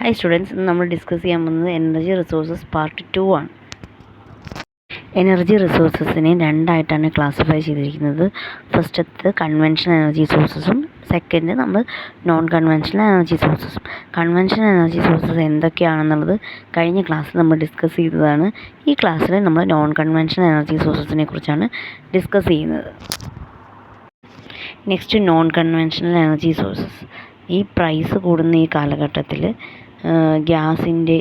High students, ഇന്ന് നമ്മൾ discuss ചെയ്യാൻ പോകുന്നത് എനർജി റിസോഴ്സസ് പാർട്ട് 2 ആണ്. എനർജി റിസോഴ്സസിനെ രണ്ടായിട്ടാണ് ക്ലാസിഫൈ ചെയ്തിരിക്കുന്നത്. ഫസ്റ്റത്തെ കൺവെൻഷണൽ എനർജി സോഴ്സസും സെക്കൻഡ് നമ്മൾ നോൺ കൺവെൻഷണൽ എനർജി സോഴ്സസും. കൺവെൻഷണൽ എനർജി സോഴ്സസ് എന്തൊക്കെയാണെന്നുള്ളത് കഴിഞ്ഞ ക്ലാസ്സിൽ നമ്മൾ ഡിസ്കസ് ചെയ്തതാണ്. ഈ ക്ലാസ്സിൽ നമ്മൾ നോൺ കൺവെൻഷണൽ എനർജി സോഴ്സസിനെ കുറിച്ചാണ് ഡിസ്കസ് ചെയ്യുന്നത്. Next non conventional energy sources. ഈ പ്രൈസ് കൂടുന്ന ഈ കാലഘട്ടത്തിൽ ഗ്യാസിൻ്റെ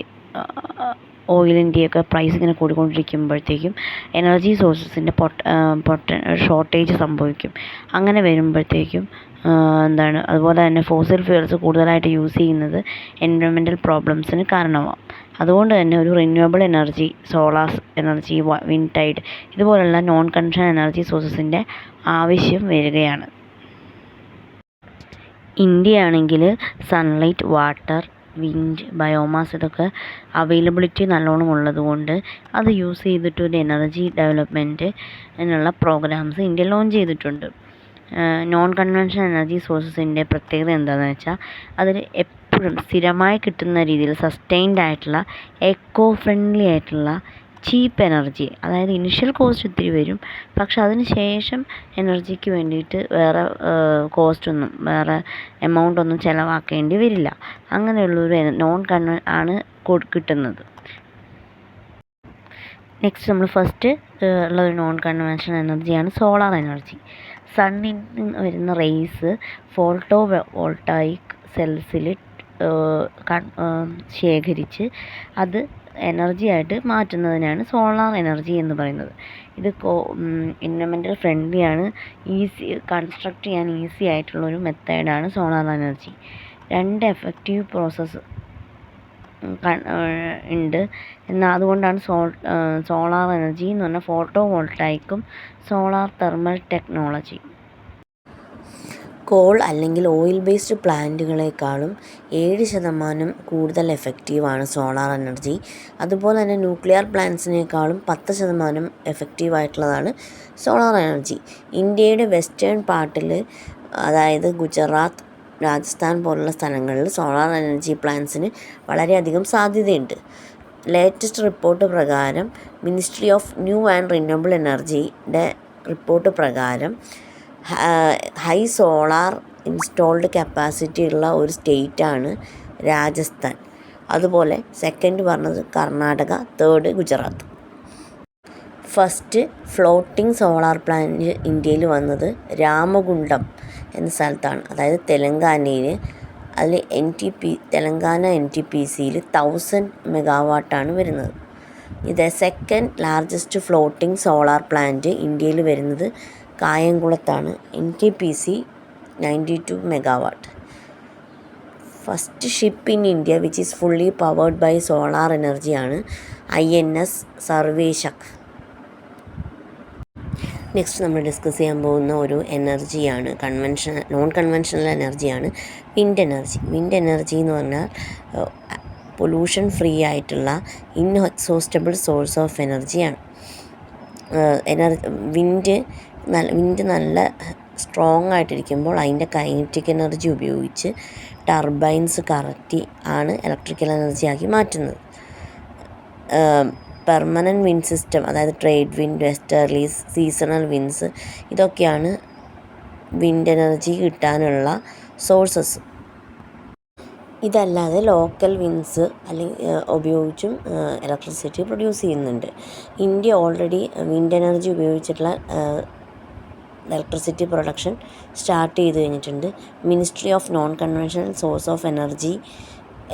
ഓയിലിൻ്റെയൊക്കെ പ്രൈസ് ഇങ്ങനെ കൂടിക്കൊണ്ടിരിക്കുമ്പോഴത്തേക്കും എനർജി സോഴ്സസിൻ്റെ ഷോർട്ടേജ് സംഭവിക്കും. അങ്ങനെ വരുമ്പോഴത്തേക്കും അതുപോലെ തന്നെ ഫോസിൽ ഫ്യൂൽസ് കൂടുതലായിട്ട് യൂസ് ചെയ്യുന്നത് എൻവയോൺമെൻറ്റൽ പ്രോബ്ലംസിന് കാരണമാകും. അതുകൊണ്ട് തന്നെ ഒരു renewable energy, solar energy, wind tide ഇതുപോലുള്ള നോൺ കൺവെൻഷണൽ എനർജി സോഴ്സസിൻ്റെ ആവശ്യം വരികയാണ്. ഇന്ത്യയാണെങ്കിൽ സൺലൈറ്റ്, വാട്ടർ, വിൻഡ്, ബയോമാസ് ഇതൊക്കെ അവൈലബിലിറ്റി നല്ലോണം ഉള്ളതുകൊണ്ട് അത് യൂസ് ചെയ്തിട്ട് ഒരു എനർജി ഡെവലപ്മെൻറ്റ് എന്നുള്ള പ്രോഗ്രാംസ് ഇന്ത്യ ലോഞ്ച് ചെയ്തിട്ടുണ്ട്. നോൺ കൺവെൻഷണൽ എനർജി സോഴ്സസിൻ്റെ പ്രത്യേകത എന്താണെന്ന് വെച്ചാൽ അതിൽ എപ്പോഴും സ്ഥിരമായി കിട്ടുന്ന രീതിയിൽ സസ്റ്റെയിൻഡ് ആയിട്ടുള്ള എക്കോ ഫ്രണ്ട്ലി ആയിട്ടുള്ള ചീപ്പ് എനർജി, അതായത് ഇനിഷ്യൽ കോസ്റ്റ് ഒത്തിരി വരും, പക്ഷെ അതിന് ശേഷം എനർജിക്ക് വേണ്ടിയിട്ട് വേറെ വേറെ എമൗണ്ട് ഒന്നും ചിലവാക്കേണ്ടി വരില്ല. അങ്ങനെയുള്ളൊരു നോൺ കൺവെൻ ആണ് കിട്ടുന്നത്. നെക്സ്റ്റ് നമ്മൾ ഫസ്റ്റ് ഉള്ളൊരു നോൺ കൺവെൻഷണൽ എനർജിയാണ് സോളാർ എനർജി. സണ്ണിൽ നിന്ന് വരുന്ന റേസ് ഫോട്ടോ വോൾട്ടായിക് സെൽസിൽ ശേഖരിച്ച് അത് എനർജി ആയിട്ട് മാറ്റുന്നതിനാണ് സോളാർ എനർജി എന്ന് പറയുന്നത്. ഇത് എൻവയോൺമെൻറ്റൽ ഫ്രണ്ട്ലിയാണ്, കൺസ്ട്രക്റ്റ് ചെയ്യാൻ ഈസി ആയിട്ടുള്ളൊരു മെത്തേഡാണ് സോളാർ എനർജി. രണ്ട് എഫക്റ്റീവ് പ്രോസസ്സ് ഉണ്ട്. എന്നാൽ അതുകൊണ്ടാണ് സോളാർ എനർജി എന്ന് പറഞ്ഞാൽ ഫോട്ടോ വോൾട്ടായിക്കും സോളാർ തെർമൽ ടെക്നോളജി. കോൾ അല്ലെങ്കിൽ ഓയിൽ ബേസ്ഡ് പ്ലാന്റുകളെക്കാളും 7% കൂടുതൽ എഫക്റ്റീവാണ് സോളാർ എനർജി. അതുപോലെ തന്നെ ന്യൂക്ലിയർ പ്ലാന്റ്സിനേക്കാളും 10% എഫക്റ്റീവായിട്ടുള്ളതാണ് സോളാർ എനർജി. ഇന്ത്യയുടെ വെസ്റ്റേൺ പാർട്ടിൽ, അതായത് ഗുജറാത്ത്, രാജസ്ഥാൻ പോലുള്ള സ്ഥലങ്ങളിൽ സോളാർ എനർജി പ്ലാന്റ്സിന് വളരെയധികം സാധ്യതയുണ്ട്. ലേറ്റസ്റ്റ് റിപ്പോർട്ട് പ്രകാരം ministry of new and renewable എനർജിയുടെ റിപ്പോർട്ട് പ്രകാരം ഹൈ സോളാർ ഇൻസ്റ്റോൾഡ് കപ്പാസിറ്റി ഉള്ള ഒരു സ്റ്റേറ്റാണ് രാജസ്ഥാൻ. അതുപോലെ സെക്കൻഡ് പറഞ്ഞത് Karnataka, third Gujarat. First floating solar plant ഇന്ത്യയിൽ വന്നത് രാമഗുണ്ടം എന്ന സ്ഥലത്താണ്, അതായത് തെലങ്കാനയിൽ. അതിൽ തെലങ്കാന NTPCയിൽ 1000 മെഗാവാട്ടാണ് വരുന്നത്. ഇത് second largest floating solar plant ഇന്ത്യയിൽ വരുന്നത് കായംകുളത്താണ്, NTPC 92 megawatt. First ship in India which is fully powered by solar എനർജിയാണ് INS സർവേശക്. നെക്സ്റ്റ് നമ്മൾ ഡിസ്കസ് ചെയ്യാൻ പോകുന്ന ഒരു എനർജിയാണ് നോൺ കൺവെൻഷണൽ എനർജിയാണ് വിൻഡ് എനർജി. വിൻഡ് എനർജി എന്ന് പറഞ്ഞാൽ പൊല്യൂഷൻ ഫ്രീ ആയിട്ടുള്ള ഇൻഎക്സോസ്റ്റബിൾ സോഴ്സ് ഓഫ് എനർജിയാണ്. വിൻഡ് നല്ല സ്ട്രോങ് ആയിട്ടിരിക്കുമ്പോൾ അതിൻ്റെ കൈനറ്റിക് എനർജി ഉപയോഗിച്ച് ടർബൈൻസ് കറക്റ്റ് ആണ് ഇലക്ട്രിക്കൽ എനർജിയാക്കി മാറ്റുന്നത്. പെർമനൻറ്റ് വിൻഡ് സിസ്റ്റം, അതായത് trade wind, westerlies, seasonal winds ഇതൊക്കെയാണ് വിൻഡ് എനർജി കിട്ടാനുള്ള സോഴ്സസ്. ഇതല്ലാതെ ലോക്കൽ വിൻഡ്സ് ഉപയോഗിച്ചും ഇലക്ട്രിസിറ്റി പ്രൊഡ്യൂസ് ചെയ്യുന്നുണ്ട്. ഇന്ത്യ ഓൾറെഡി വിൻഡ് എനർജി ഉപയോഗിച്ചിട്ടുള്ള ഇലക്ട്രിസിറ്റി പ്രൊഡക്ഷൻ സ്റ്റാർട്ട് ചെയ്ത് കഴിഞ്ഞിട്ടുണ്ട്. Ministry of non conventional source of energy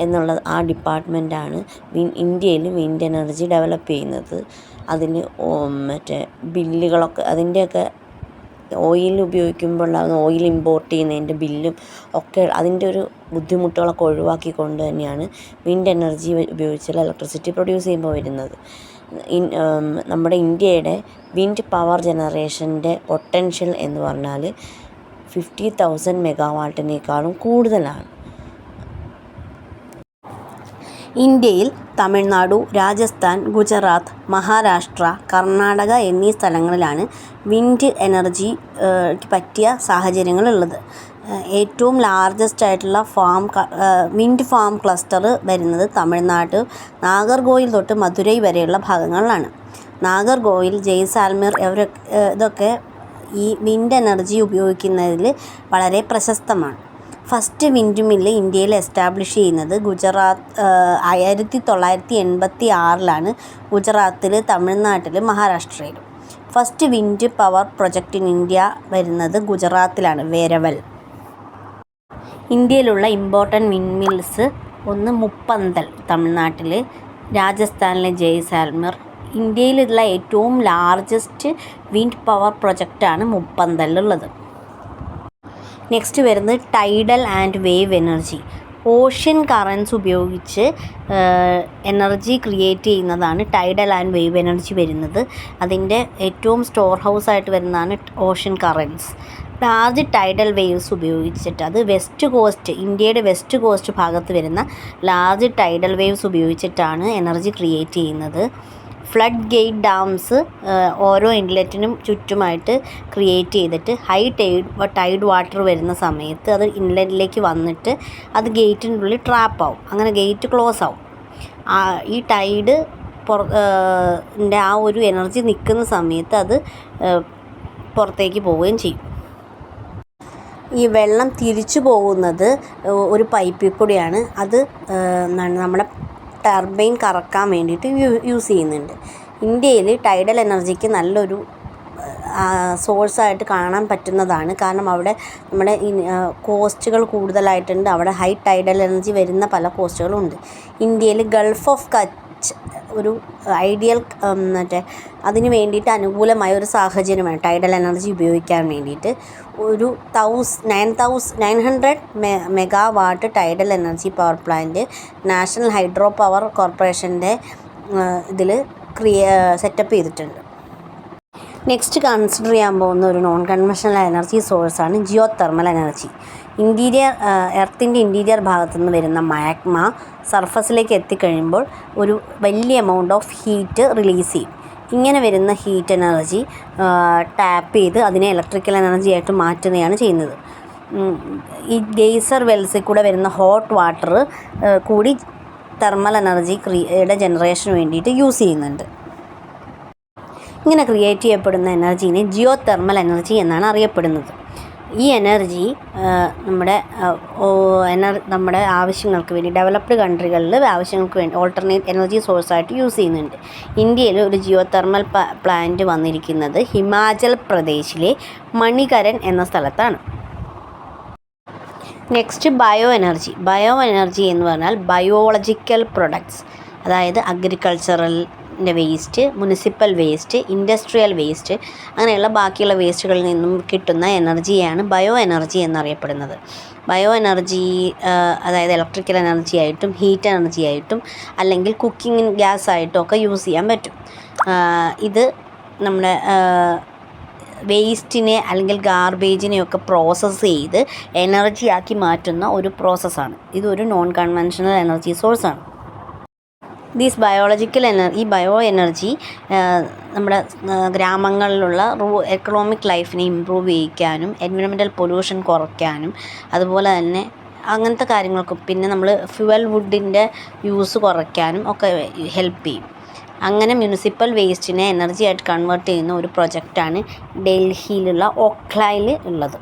എന്നുള്ള ആ ഡിപ്പാർട്ട്മെൻറ്റാണ് ഇന്ത്യയിൽ വിൻഡ് എനർജി ഡെവലപ്പ് ചെയ്യുന്നത്. അതിന് ബില്ലുകളൊക്കെ അതിൻ്റെയൊക്കെ ഓയിൽ ഉപയോഗിക്കുമ്പോൾ ഓയിൽ ഇമ്പോർട്ട് ചെയ്യുന്നതിൻ്റെ ബില്ലും ഒക്കെ അതിൻ്റെ ഒരു ബുദ്ധിമുട്ടുകളൊക്കെ ഒഴിവാക്കിക്കൊണ്ട് തന്നെയാണ് വിൻഡ് എനർജി ഉപയോഗിച്ചുള്ള ഇലക്ട്രിസിറ്റി പ്രൊഡ്യൂസ് ചെയ്യുമ്പോൾ വരുന്നത്. നമ്മുടെ ഇന്ത്യയുടെ വിൻഡ് പവർ ജനറേഷൻ്റെ പൊട്ടൻഷ്യൽ എന്ന് പറഞ്ഞാൽ 50,000 മെഗാവാട്ടിനേക്കാളും കൂടുതലാണ്. ഇന്ത്യയിൽ തമിഴ്നാടു, രാജസ്ഥാൻ, ഗുജറാത്ത്, മഹാരാഷ്ട്ര, കർണാടക എന്നീ സ്ഥലങ്ങളിലാണ് വിൻഡ് എനർജിക്ക് പറ്റിയ സാഹചര്യങ്ങളുള്ളത്. ഏറ്റവും ലാർജസ്റ്റ് ആയിട്ടുള്ള വിൻഡ് ഫാം ക്ലസ്റ്റർ വരുന്നത് തമിഴ്നാട്, നാഗർകോയിൽ തൊട്ട് മധുരൈ വരെയുള്ള ഭാഗങ്ങളിലാണ്. നാഗർകോയിൽ, ജയ്സാൽമീർ ഇതൊക്കെ ഈ വിൻഡ് എനർജി ഉപയോഗിക്കുന്നതിൽ വളരെ പ്രശസ്തമാണ്. ഫസ്റ്റ് വിൻഡ് മില്ല് ഇന്ത്യയിൽ എസ്റ്റാബ്ലിഷ് ചെയ്യുന്നത് 1986 ഗുജറാത്തിൽ, തമിഴ്നാട്ടിൽ, മഹാരാഷ്ട്രയിലും. First wind power project in India വരുന്നത് ഗുജറാത്തിലാണ്, വേരവൽ. ഇന്ത്യയിലുള്ള ഇമ്പോർട്ടൻ്റ് വിൻഡ് മിൽസ്: ഒന്ന് മുപ്പന്തൽ തമിഴ്നാട്ടിൽ, രാജസ്ഥാനിലെ ജയ്സാൽമീർ. ഇന്ത്യയിലുള്ള ഏറ്റവും ലാർജസ്റ്റ് വിൻഡ് പവർ പ്രൊജക്റ്റാണ് മുപ്പന്തലിലുള്ളത്. നെക്സ്റ്റ് വരുന്നത് tidal and wave energy. Ocean currents ഉപയോഗിച്ച് എനർജി ക്രിയേറ്റ് ചെയ്യുന്നതാണ് ടൈഡൽ ആൻഡ് വേവ് എനർജി വരുന്നത്. അതിൻ്റെ ഏറ്റവും സ്റ്റോർ ഹൗസ് ആയിട്ട് വരുന്നതാണ് ocean currents. Large tidal waves ഉപയോഗിച്ചിട്ട്, അത് ഇന്ത്യയുടെ വെസ്റ്റ് കോസ്റ്റ് ഭാഗത്ത് വരുന്ന ലാർജ് ടൈഡൽ വേവ്സ് ഉപയോഗിച്ചിട്ടാണ് എനർജി ക്രിയേറ്റ് ചെയ്യുന്നത്. ഫ്ലഡ് ഗേറ്റ് ഡാംസ് ഓരോ ഇൻലെറ്റിനും ചുറ്റുമായിട്ട് ക്രിയേറ്റ് ചെയ്തിട്ട് ടൈഡ് വാട്ടർ വരുന്ന സമയത്ത് അത് ഇൻലെറ്റിലേക്ക് വന്നിട്ട് അത് ഗേറ്റിൻ്റെ ഉള്ളിൽ ട്രാപ്പാവും. അങ്ങനെ ഗേറ്റ് ക്ലോസ് ആവും. ഈ ടൈഡ് ആ ഒരു എനർജി നിൽക്കുന്ന സമയത്ത് അത് പുറത്തേക്ക് പോവുകയും ചെയ്യും. ഈ വെള്ളം തിരിച്ചു പോകുന്നത് ഒരു പൈപ്പിൽ കൂടിയാണ്. അത് നമ്മുടെ ടർബൈൻ കറക്കാൻ വേണ്ടിയിട്ട് യൂസ് ചെയ്യുന്നുണ്ട്. ഇന്ത്യയിൽ ടൈഡൽ എനർജിക്ക് നല്ലൊരു സോഴ്സായിട്ട് കാണാൻ പറ്റുന്നതാണ്. കാരണം അവിടെ നമ്മുടെ കോസ്റ്റുകൾ കൂടുതലായിട്ടുണ്ട്. അവിടെ ഹൈ ടൈഡൽ എനർജി വരുന്ന പല കോസ്റ്റുകളുണ്ട്. ഇന്ത്യയിൽ ഗൾഫ് ഓഫ് കച്ച് ഒരു ഐഡിയൽ അതിന് വേണ്ടിയിട്ട് അനുകൂലമായ ഒരു സാഹചര്യമാണ് ടൈഡൽ എനർജി ഉപയോഗിക്കാൻ വേണ്ടിയിട്ട്. ഒരു 900 megawatt tidal energy power plant national hydro power കോർപ്പറേഷൻ്റെ ഇതിൽ സെറ്റപ്പ് ചെയ്തിട്ടുണ്ട്. നെക്സ്റ്റ് കൺസിഡർ ചെയ്യാൻ പോകുന്ന ഒരു നോൺ കൺവെൻഷണൽ എനർജി സോഴ്സാണ് ജിയോ തെർമൽ എനർജി. എർത്തിൻ്റെ ഇൻറ്റീരിയർ ഭാഗത്തു നിന്ന് വരുന്ന മാഗ്മ സർഫസിലേക്ക് എത്തിക്കഴിയുമ്പോൾ ഒരു വലിയ എമൗണ്ട് ഓഫ് ഹീറ്റ് റിലീസ് ചെയ്യും. ഇങ്ങനെ വരുന്ന ഹീറ്റ് എനർജി ടാപ്പ് ചെയ്ത് അതിനെ ഇലക്ട്രിക്കൽ എനർജി ആയിട്ട് മാറ്റുകയാണ് ചെയ്യുന്നത്. ഈ ഗെയ്സർ വെൽസിൽ കൂടെ വരുന്ന ഹോട്ട് വാട്ടർ കൂടി തെർമൽ എനർജിയുടെ ജനറേഷന് വേണ്ടിയിട്ട് യൂസ് ചെയ്യുന്നുണ്ട്. ഇങ്ങനെ ക്രിയേറ്റ് ചെയ്യപ്പെടുന്ന എനർജീനെ ജിയോ തെർമൽ എനർജി എന്നാണ് അറിയപ്പെടുന്നത്. ഈ എനർജി നമ്മുടെ ആവശ്യങ്ങൾക്ക് വേണ്ടി ഡെവലപ്ഡ് കൺട്രികളിൽ ആവശ്യങ്ങൾക്ക് വേണ്ടി ഓൾട്ടർനേറ്റ് എനർജി സോഴ്സായിട്ട് യൂസ് ചെയ്യുന്നുണ്ട്. ഇന്ത്യയിൽ ഒരു ജിയോ തെർമൽ പ്ലാന്റ് വന്നിരിക്കുന്നത് ഹിമാചൽ പ്രദേശിലെ മണികരൻ എന്ന സ്ഥലത്താണ്. നെക്സ്റ്റ് ബയോ എനർജി എന്ന് പറഞ്ഞാൽ ബയോളജിക്കൽ പ്രൊഡക്ട്സ്, അതായത് അഗ്രികൾച്ചറലിൻ്റെ waste, municipal waste, industrial waste, അങ്ങനെയുള്ള ബാക്കിയുള്ള വേസ്റ്റുകളിൽ നിന്നും കിട്ടുന്ന എനർജിയാണ് ബയോ എനർജി എന്നറിയപ്പെടുന്നത്. ബയോ എനർജി അതായത് ഇലക്ട്രിക്കൽ എനർജി ആയിട്ടും ഹീറ്റ് എനർജി ആയിട്ടും അല്ലെങ്കിൽ കുക്കിംഗ് ഗ്യാസ് ആയിട്ടും ഒക്കെ യൂസ് ചെയ്യാൻ പറ്റും. ഇത് നമ്മുടെ വേസ്റ്റിനെ അല്ലെങ്കിൽ ഗാർബേജിനെയൊക്കെ പ്രോസസ്സ് ചെയ്ത് എനർജിയാക്കി മാറ്റുന്ന ഒരു പ്രോസസ്സാണ്. ഇതൊരു നോൺ കൺവെൻഷണൽ എനർജി സോഴ്സാണ്. ഈ ബയോ എനർജി നമ്മുടെ ഗ്രാമങ്ങളിലുള്ള എക്കണോമിക് ലൈഫിനെ ഇമ്പ്രൂവ് ചെയ്യിക്കാനും എൻവിറോൺമെൻറ്റൽ പൊല്യൂഷൻ കുറയ്ക്കാനും അതുപോലെ തന്നെ അങ്ങനത്തെ കാര്യങ്ങൾക്കും, പിന്നെ നമ്മൾ ഫ്യുവൽ വുഡിൻ്റെ യൂസ് കുറയ്ക്കാനും ഒക്കെ ഹെൽപ്പ് ചെയ്യും. അങ്ങനെ മുനിസിപ്പൽ വേസ്റ്റിനെ എനർജി ആയിട്ട് കൺവേർട്ട് ചെയ്യുന്ന ഒരു പ്രൊജക്റ്റാണ് ഡൽഹിയിലുള്ള ഒഖ്ലയിൽ ഉള്ളത്.